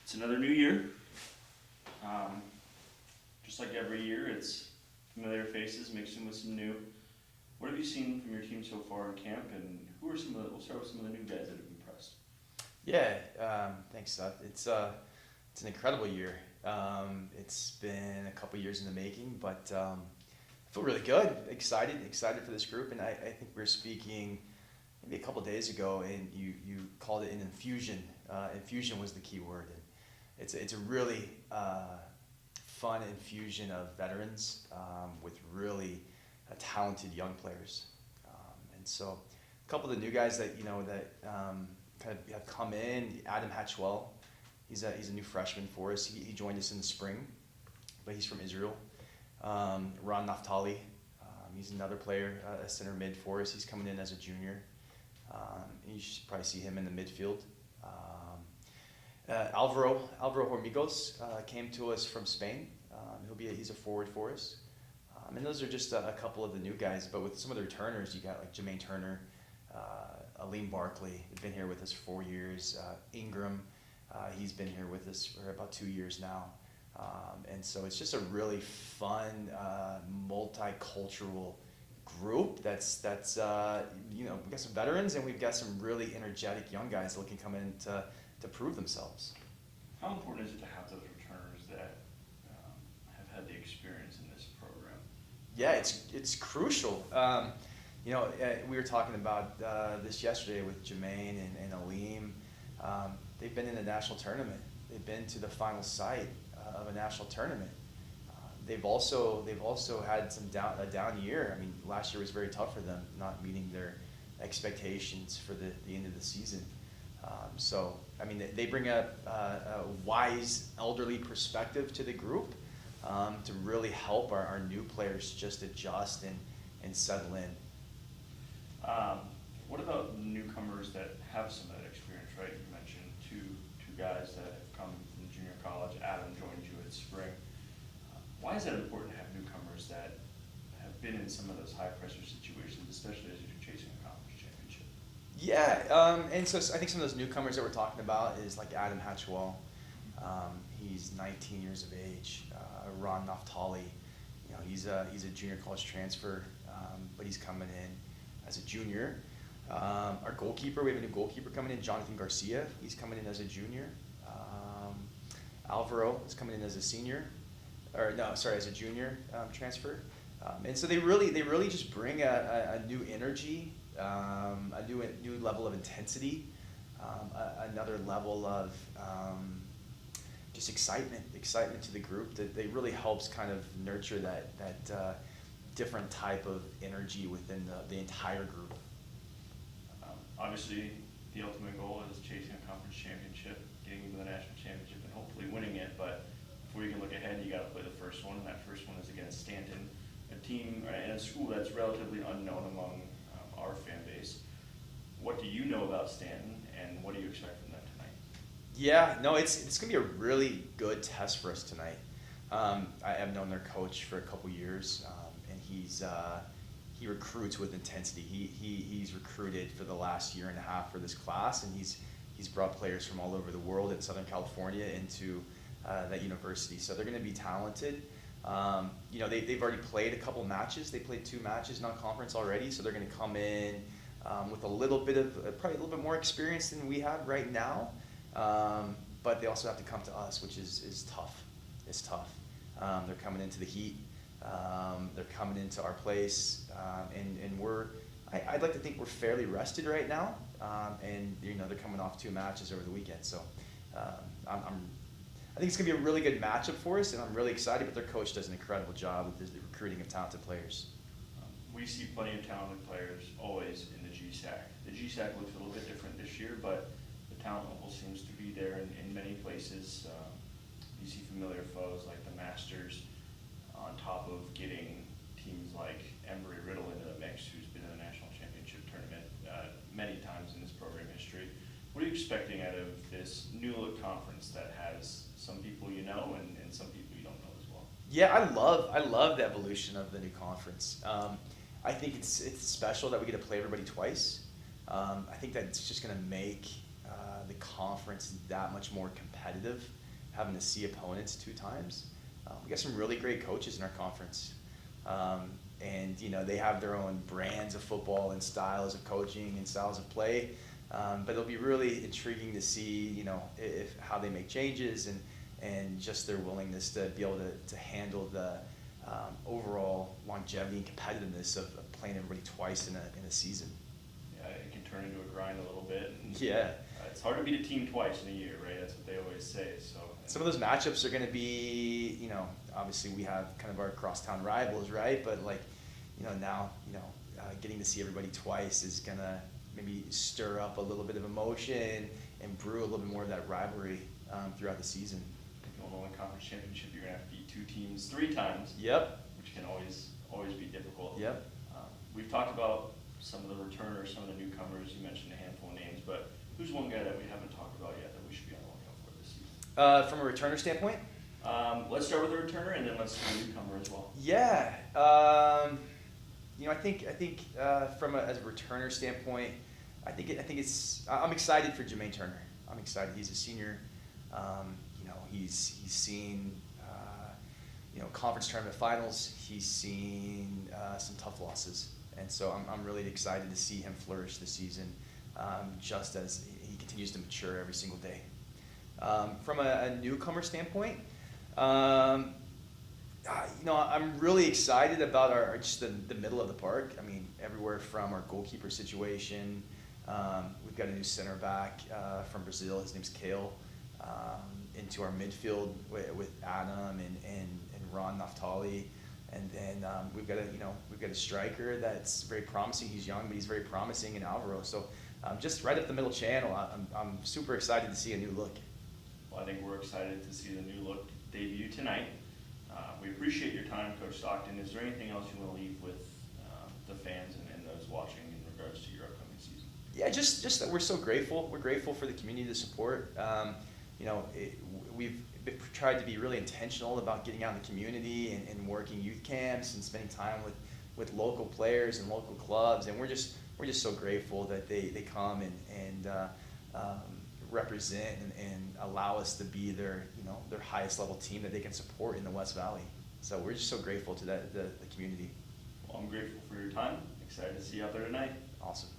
It's another new year. Just like every year, it's familiar faces mixing with some new. What have you seen from your team so far in camp, and who are some of the, we'll start with some of the new guys that have impressed. Yeah, thanks, Seth. It's an incredible year. It's been a couple years in the making, but I feel really good, excited for this group. And I think we were speaking maybe a couple days ago, and you called it an infusion. Infusion was the key word. And it's a really fun infusion of veterans with really talented young players. And so a couple of the new guys that kind of have come in. Adam Hatchwell, he's a new freshman for us. He joined us in the spring, but he's from Israel. Ron Naftali, he's another player, a center mid for us. He's coming in as a junior. You should probably see him in the midfield. Alvaro Hormigos came to us from Spain. He's a forward for us. And those are just a couple of the new guys. But with some of the returners, you got like Jermaine Turner, Aleem Barkley, they've been here with us 4 years. Ingram, he's been here with us for about 2 years now. And so it's just a really fun, multicultural group that's we've got some veterans and we've got some really energetic young guys that can come in to prove themselves. How important is it to have those returners that have had the experience in this program? Yeah, it's crucial. We were talking about this yesterday with Jermaine and Aleem. They've been in a national tournament. They've been to the final site of a national tournament. They've also had a down year. I mean, last year was very tough for them, not meeting their expectations for the end of the season. They bring a wise, elderly perspective to the group to really help our new players just adjust and settle in. What about newcomers that have some of that experience, right? You mentioned two guys that have come from junior college. Adam joined you at spring. Why is that important to have newcomers that have been in some of those high-pressure situations, especially as you're chasing a conference championship? Yeah, and so I think some of those newcomers that we're talking about is like Adam Hatchwell. He's 19 years of age. Ron Naftali, he's a junior college transfer, but he's coming in as a junior. Our goalkeeper, we have a new goalkeeper coming in, Jonathan Garcia. He's coming in as a junior. Alvaro is coming in as a senior, as a junior transfer. And so they really just bring a new energy, a new level of intensity, another level of just excitement to the group that really helps kind of nurture that different type of energy within the entire group. Obviously, the ultimate goal is chasing a conference championship, getting into the national championship, and hopefully winning it. But before you can look ahead, you got to play the first one. And that first one is against Stanton, a team and a school that's relatively unknown among our fan base. What do you know about Stanton, and what do you expect from them tonight? Yeah, no, it's going to be a really good test for us tonight. I have known their coach for a couple years, and he recruits with intensity. He's recruited for the last year and a half for this class, and he's brought players from all over the world in Southern California into that university. So they're going to be talented. They've already played a couple matches. They played 2 matches non-conference already, so they're going to come in with a little bit of probably a little bit more experience than we have right now. But they also have to come to us, which is tough. It's tough. They're coming into the heat. They're coming into our place, and I'd like to think we're fairly rested right now, and they're coming off 2 matches over the weekend. So I think it's gonna be a really good matchup for us, and I'm really excited. But their coach does an incredible job with the recruiting of talented players. We see plenty of talented players always in the GSAC. The GSAC looks a little bit different this year, but the talent level seems to be there in many places. You see familiar foes like the Masters, on top of getting teams like Embry-Riddle into the mix, who's been in the national championship tournament many times in this program history. What are you expecting out of this new look conference that has some people you know and some people you don't know as well? Yeah, I love the evolution of the new conference. I think it's special that we get to play everybody twice. I think that it's just going to make the conference that much more competitive. having to see opponents 2 times. We got some really great coaches in our conference. And, you know, they have their own brands of football and styles of coaching and styles of play. But it'll be really intriguing to see, you know, how they make changes and just their willingness to be able to handle the overall longevity and competitiveness of playing everybody twice in a season. Yeah, it can turn into a grind a little bit. And, Yeah. it's hard to beat a team twice in a year, right? That's what they always say. So Some of those matchups are going to be, you know, obviously we have kind of our crosstown rivals, right? But like, you know, now, you know, getting to see everybody twice is going to maybe stir up a little bit of emotion and brew a little bit more of that rivalry throughout the season. if you want to win a conference championship, you're going to have to beat 2 teams 3 times. Yep. Which can always be difficult. Yep. We've talked about some of the returners, some of the newcomers. You mentioned a handful of names, but who's one guy that we haven't talked about yet that we should be on the lookout for this season? From a returner standpoint? Let's start with the returner, and then let's do the newcomer as well. Yeah. You know, I think from as a returner standpoint, I'm excited for Jermaine Turner. I'm excited. He's a senior. You know, he's seen you know, conference tournament finals. He's seen some tough losses, and so I'm really excited to see him flourish this season, just as he continues to mature every single day. From a newcomer standpoint, you know, I'm really excited about just the middle of the park. I mean, everywhere from our goalkeeper situation. We've got a new center back from Brazil. His name's Kale. Into our midfield with Adam and Ron Naftali, and then we've got a striker that's very promising. He's young, but he's very promising in Alvaro. So just right up the middle channel. I'm super excited to see a new look. Well, I think we're excited to see the new look debut tonight. We appreciate your time, Coach Stockton. Is there anything else you want to leave with the fans and those watching in regards to your upcoming season? Yeah, just that we're so grateful. We're grateful for the community to support. You know, we've tried to be really intentional about getting out in the community and working youth camps and spending time with local players and local clubs, and we're just so grateful that they come and represent and allow us to be their highest level team that they can support in the West Valley. So we're just so grateful to the community. Well, I'm grateful for your time. Excited to see you out there tonight. Awesome.